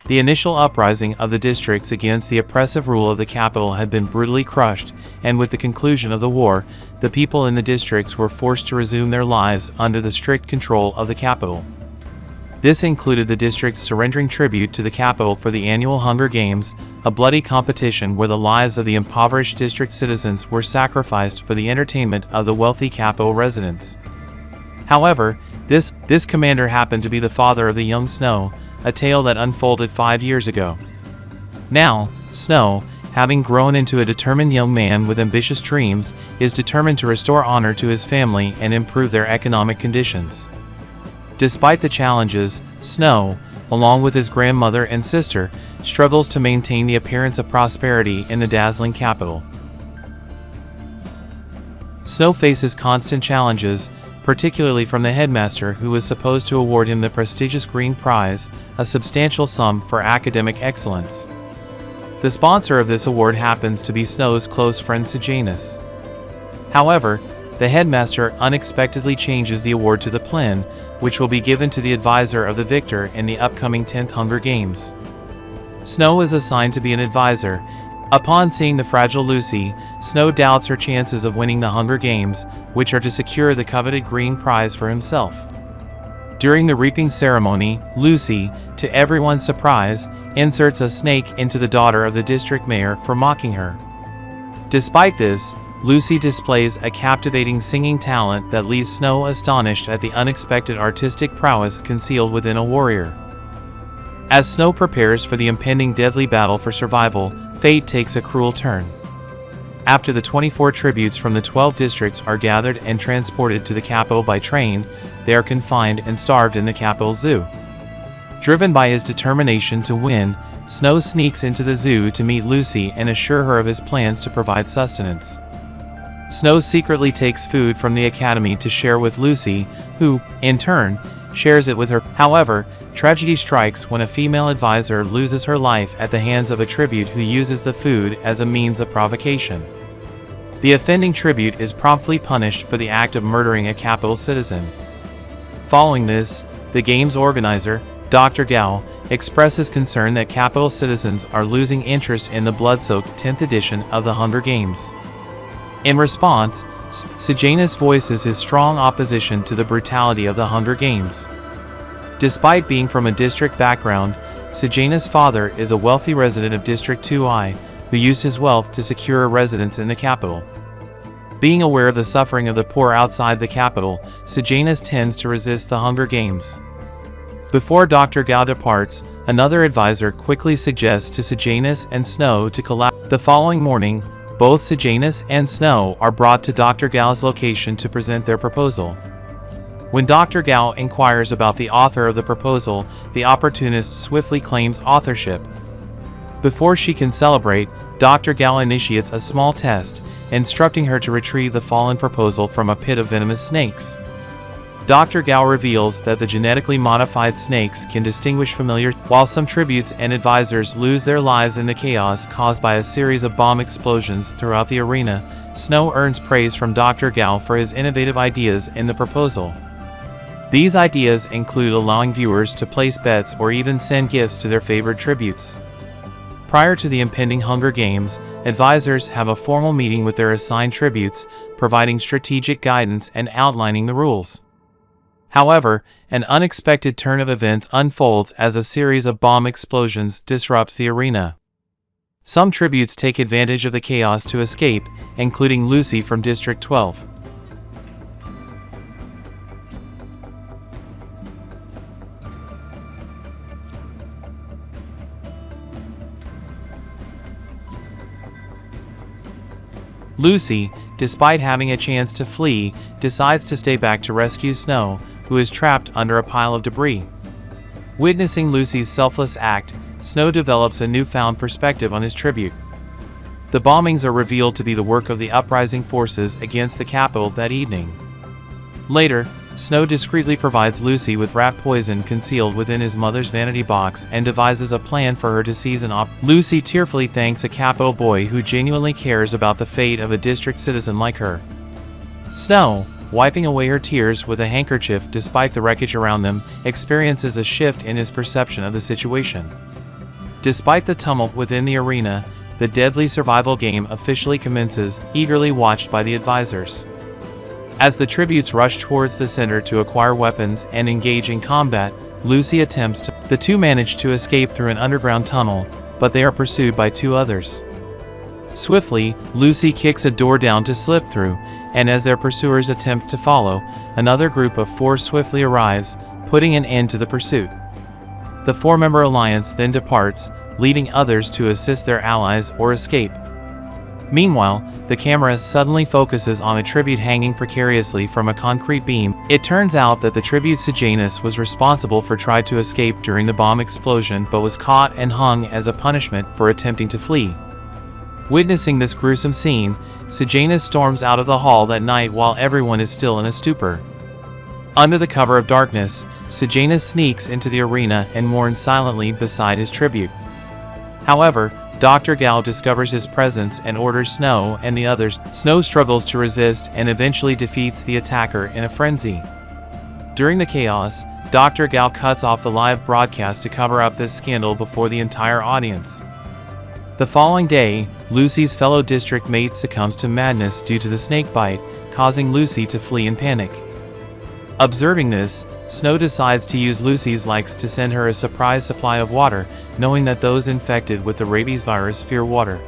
The initial uprising of the districts against the oppressive rule of the capital had been brutally crushed, and with the conclusion of the war, the people in the districts were forced to resume their lives under the strict control of the capital. This included the districts surrendering tribute to the capital for the annual Hunger Games, a bloody competition where the lives of the impoverished district citizens were sacrificed for the entertainment of the wealthy capital residents. However, this commander happened to be the father of the young Snow, a tale that unfolded 5 years ago. Now, Snow, having grown into a determined young man with ambitious dreams, is determined to restore honor to his family and improve their economic conditions. Despite the challenges, Snow, along with his grandmother and sister, struggles to maintain the appearance of prosperity in the dazzling capital. Snow faces constant challenges, particularly from the headmaster, who was supposed to award him the prestigious Green Prize, a substantial sum for academic excellence. The sponsor of this award happens to be Snow's close friend Sejanus. However, the headmaster unexpectedly changes the award to the Plin, which will be given to the advisor of the victor in the upcoming 10th Hunger Games. Snow is assigned to be an advisor. Upon seeing the fragile Lucy, Snow doubts her chances of winning the Hunger Games, which are to secure the coveted Green Prize for himself. During the reaping ceremony, Lucy, to everyone's surprise, inserts a snake into the daughter of the district mayor for mocking her. Despite this, Lucy displays a captivating singing talent that leaves Snow astonished at the unexpected artistic prowess concealed within a warrior. As Snow prepares for the impending deadly battle for survival, fate takes a cruel turn. After the 24 tributes from the 12 districts are gathered and transported to the capital by train, they are confined and starved in the capital zoo. Driven by his determination to win, Snow sneaks into the zoo to meet Lucy and assure her of his plans to provide sustenance. Snow secretly takes food from the academy to share with Lucy, who, in turn, shares it with her. However, tragedy strikes when a female advisor loses her life at the hands of a tribute who uses the food as a means of provocation. The offending tribute is promptly punished for the act of murdering a capital citizen. Following this, the game's organizer, Dr. Gao, expresses concern that capital citizens are losing interest in the blood-soaked 10th edition of the Hunger Games. In response, Sejanus voices his strong opposition to the brutality of the Hunger Games. Despite being from a district background, Sejanus' father is a wealthy resident of District 2I, who used his wealth to secure a residence in the capital. Being aware of the suffering of the poor outside the capital, Sejanus tends to resist the Hunger Games. Before Dr. Gao departs, another advisor quickly suggests to Sejanus and Snow to collapse. The following morning, both Sejanus and Snow are brought to Dr. Gao's location to present their proposal. When Dr. Gao inquires about the author of the proposal, the opportunist swiftly claims authorship. Before she can celebrate, Dr. Gao initiates a small test, instructing her to retrieve the fallen proposal from a pit of venomous snakes. Dr. Gao reveals that the genetically modified snakes can distinguish familiar, while some tributes and advisors lose their lives in the chaos caused by a series of bomb explosions throughout the arena. Snow earns praise from Dr. Gao for his innovative ideas in the proposal. These ideas include allowing viewers to place bets or even send gifts to their favorite tributes. Prior to the impending Hunger Games, advisors have a formal meeting with their assigned tributes, providing strategic guidance and outlining the rules. However, an unexpected turn of events unfolds as a series of bomb explosions disrupts the arena. Some tributes take advantage of the chaos to escape, including Lucy from District 12. Lucy, despite having a chance to flee, decides to stay back to rescue Snow, who is trapped under a pile of debris. Witnessing Lucy's selfless act, Snow develops a newfound perspective on his tribute. The bombings are revealed to be the work of the uprising forces against the capital that evening. Later, Snow discreetly provides Lucy with rat poison concealed within his mother's vanity box and devises a plan for her to seize an Lucy tearfully thanks a capital boy who genuinely cares about the fate of a district citizen like her. Snow, wiping away her tears with a handkerchief despite the wreckage around them, experiences a shift in his perception of the situation. Despite the tumult within the arena, the deadly survival game officially commences, eagerly watched by the advisors. As the tributes rush towards the center to acquire weapons and engage in combat, Lucy attempts to. The two manage to escape through an underground tunnel, but they are pursued by two others. Swiftly, Lucy kicks a door down to slip through, and as their pursuers attempt to follow, another group of 4 swiftly arrives, putting an end to the pursuit. The 4-member alliance then departs, leading others to assist their allies or escape. Meanwhile, the camera suddenly focuses on a tribute hanging precariously from a concrete beam. It turns out that the tribute Sejanus was responsible for tried to escape during the bomb explosion but was caught and hung as a punishment for attempting to flee. Witnessing this gruesome scene, Sejanus storms out of the hall that night while everyone is still in a stupor. Under the cover of darkness, Sejanus sneaks into the arena and mourns silently beside his tribute. However, Dr. Gao discovers his presence and orders Snow and the others. Snow struggles to resist and eventually defeats the attacker in a frenzy. During the chaos, Dr. Gao cuts off the live broadcast to cover up this scandal before the entire audience. The following day, Lucy's fellow district mate succumbs to madness due to the snake bite, causing Lucy to flee in panic. Observing this, Snow decides to use Lucy's likes to send her a surprise supply of water, knowing that those infected with the rabies virus fear water.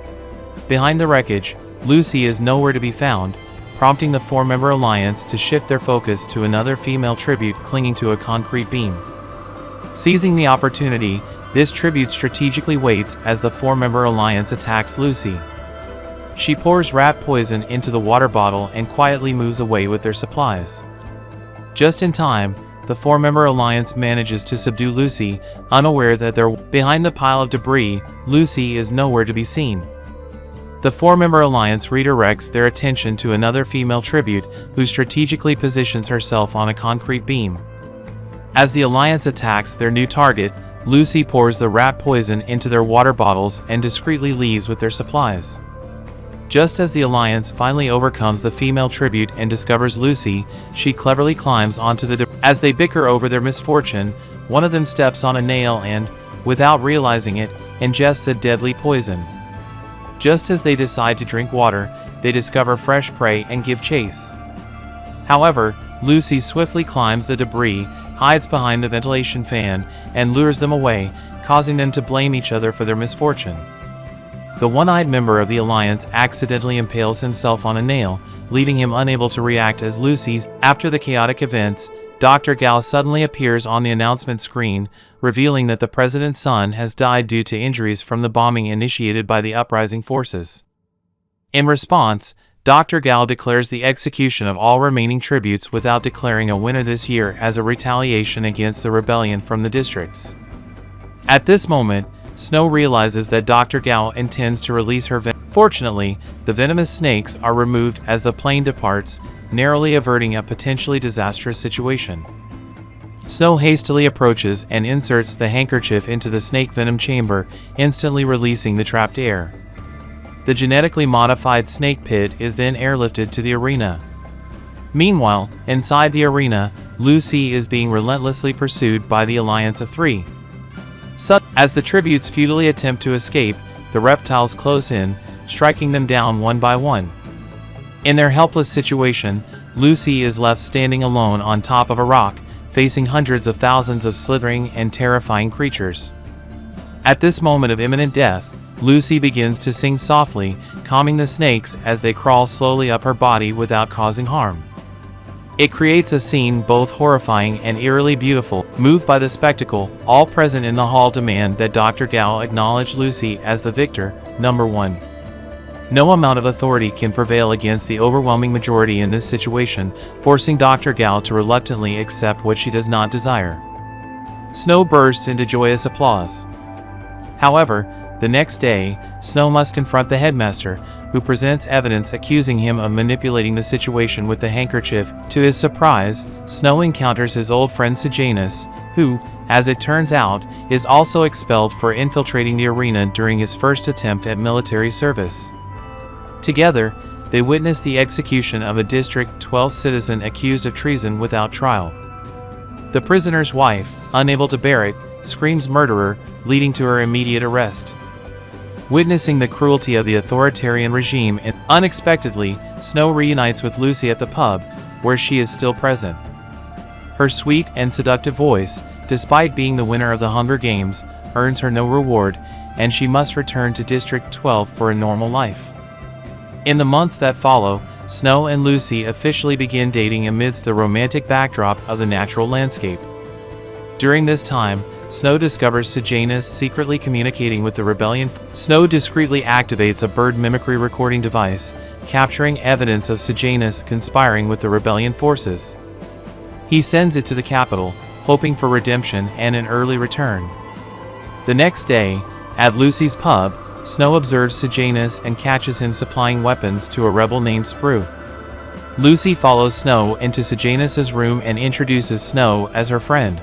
Behind the wreckage, Lucy is nowhere to be found, prompting the 4-member alliance to shift their focus to another female tribute clinging to a concrete beam. Seizing the opportunity, this tribute strategically waits as the 4-member alliance attacks Lucy. She pours rat poison into the water bottle and quietly moves away with their supplies. Just in time, the 4-member alliance manages to subdue Lucy, unaware that they're behind the pile of debris. Lucy is nowhere to be seen. The 4-member alliance redirects their attention to another female tribute who strategically positions herself on a concrete beam. As the alliance attacks their new target, Lucy pours the rat poison into their water bottles and discreetly leaves with their supplies. Just as the alliance finally overcomes the female tribute and discovers Lucy, she cleverly climbs onto the debris. As they bicker over their misfortune, one of them steps on a nail and, without realizing it, ingests a deadly poison. Just as they decide to drink water, they discover fresh prey and give chase. However, Lucy swiftly climbs the debris, hides behind the ventilation fan, and lures them away, causing them to blame each other for their misfortune. The one-eyed member of the alliance accidentally impales himself on a nail, leaving him unable to react as Lucy's. After the chaotic events, Dr. Gao suddenly appears on the announcement screen, revealing that the president's son has died due to injuries from the bombing initiated by the uprising forces. In response, Dr. Gao declares the execution of all remaining tributes without declaring a winner this year as a retaliation against the rebellion from the districts. At this moment, Snow realizes that Dr. Gao intends to release her Fortunately, the venomous snakes are removed as the plane departs, narrowly averting a potentially disastrous situation. Snow hastily approaches and inserts the handkerchief into the snake venom chamber, instantly releasing the trapped air. The genetically modified snake pit is then airlifted to the arena. Meanwhile, inside the arena, Lucy is being relentlessly pursued by the Alliance of Three. As the tributes futilely attempt to escape, the reptiles close in, striking them down one by one. In their helpless situation, Lucy is left standing alone on top of a rock, facing hundreds of thousands of slithering and terrifying creatures. At this moment of imminent death, Lucy begins to sing softly, calming the snakes as they crawl slowly up her body without causing harm. It creates a scene both horrifying and eerily beautiful. Moved by the spectacle, all present in the hall demand that Dr. Gao acknowledge Lucy as the victor. Number 1. No amount of authority can prevail against the overwhelming majority in this situation, forcing Dr. Gao to reluctantly accept what she does not desire. Snow bursts into joyous applause. However, the next day, Snow must confront the headmaster, who presents evidence accusing him of manipulating the situation with the handkerchief. To his surprise, Snow encounters his old friend Sejanus, who, as it turns out, is also expelled for infiltrating the arena during his first attempt at military service. Together, they witness the execution of a District 12 citizen accused of treason without trial. The prisoner's wife, unable to bear it, screams murderer, leading to her immediate arrest. Witnessing the cruelty of the authoritarian regime, and unexpectedly, Snow reunites with Lucy at the pub, where she is still present. Her sweet and seductive voice, despite being the winner of the Hunger Games, earns her no reward, and she must return to District 12 for a normal life. In the months that follow, Snow and Lucy officially begin dating amidst the romantic backdrop of the natural landscape. During this time, Snow discovers Sejanus secretly communicating with the rebellion. Snow discreetly activates a bird mimicry recording device, capturing evidence of Sejanus conspiring with the rebellion forces. He sends it to the capital, hoping for redemption and an early return. The next day, at Lucy's pub, Snow observes Sejanus and catches him supplying weapons to a rebel named Sprue. Lucy follows Snow into Sejanus's room and introduces Snow as her friend.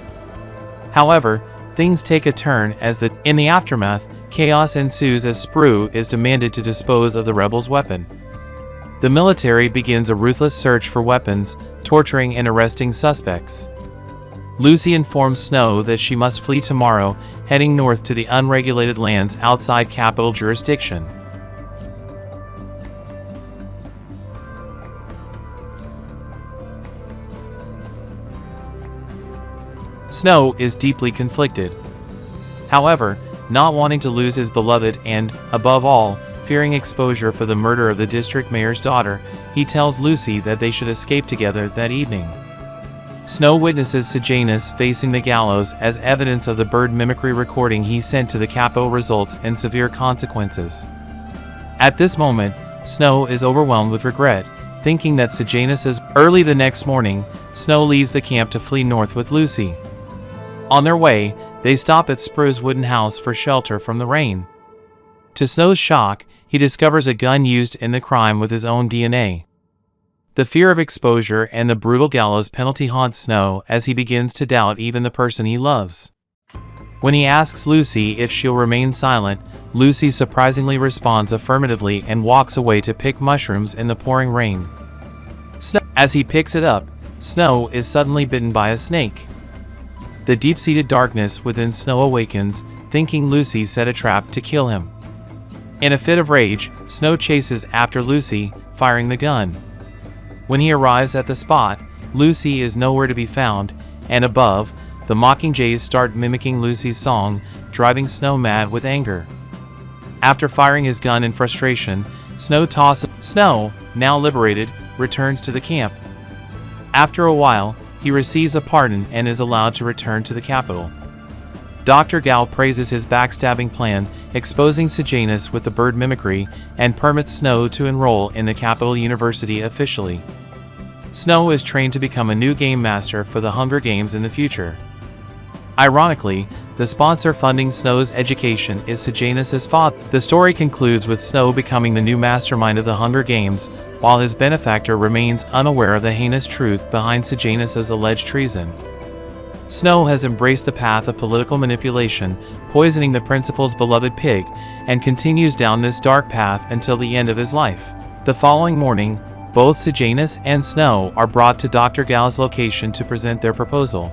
However, things take a turn as in the aftermath, chaos ensues as Sprue is demanded to dispose of the rebels' weapon. The military begins a ruthless search for weapons, torturing and arresting suspects. Lucy informs Snow that she must flee tomorrow, heading north to the unregulated lands outside capital jurisdiction. Snow is deeply conflicted. However, not wanting to lose his beloved and, above all, fearing exposure for the murder of the district mayor's daughter, he tells Lucy that they should escape together that evening. Snow witnesses Sejanus facing the gallows as evidence of the bird mimicry recording he sent to the capital results in severe consequences. At this moment, Snow is overwhelmed with regret, thinking that Sejanus is. Early the next morning, Snow leaves the camp to flee north with Lucy. On their way, they stop at Sprue's wooden house for shelter from the rain. To Snow's shock, he discovers a gun used in the crime with his own DNA. The fear of exposure and the brutal gallows penalty haunt Snow as he begins to doubt even the person he loves. When he asks Lucy if she'll remain silent, Lucy surprisingly responds affirmatively and walks away to pick mushrooms in the pouring rain. As he picks it up, Snow is suddenly bitten by a snake. The deep-seated darkness within Snow awakens, thinking Lucy set a trap to kill him. In a fit of rage, Snow chases after Lucy, firing the gun. When he arrives at the spot, Lucy is nowhere to be found, and above, the mockingjays start mimicking Lucy's song, driving Snow mad with anger. After firing his gun in frustration, Snow, now liberated, returns to the camp. After a while, he receives a pardon and is allowed to return to the capital. Dr. Gal praises his backstabbing plan, exposing Sejanus with the bird mimicry, and permits Snow to enroll in the capital university officially. Snow is trained to become a new game master for the Hunger Games in the future. Ironically, the sponsor funding Snow's education is Sejanus' father. The story concludes with Snow becoming the new mastermind of the Hunger Games, while his benefactor remains unaware of the heinous truth behind Sejanus' alleged treason. Snow has embraced the path of political manipulation, poisoning the principal's beloved pig, and continues down this dark path until the end of his life. The following morning, both Sejanus and Snow are brought to Dr. Gal's location to present their proposal.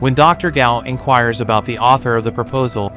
When Dr. Gal inquires about the author of the proposal,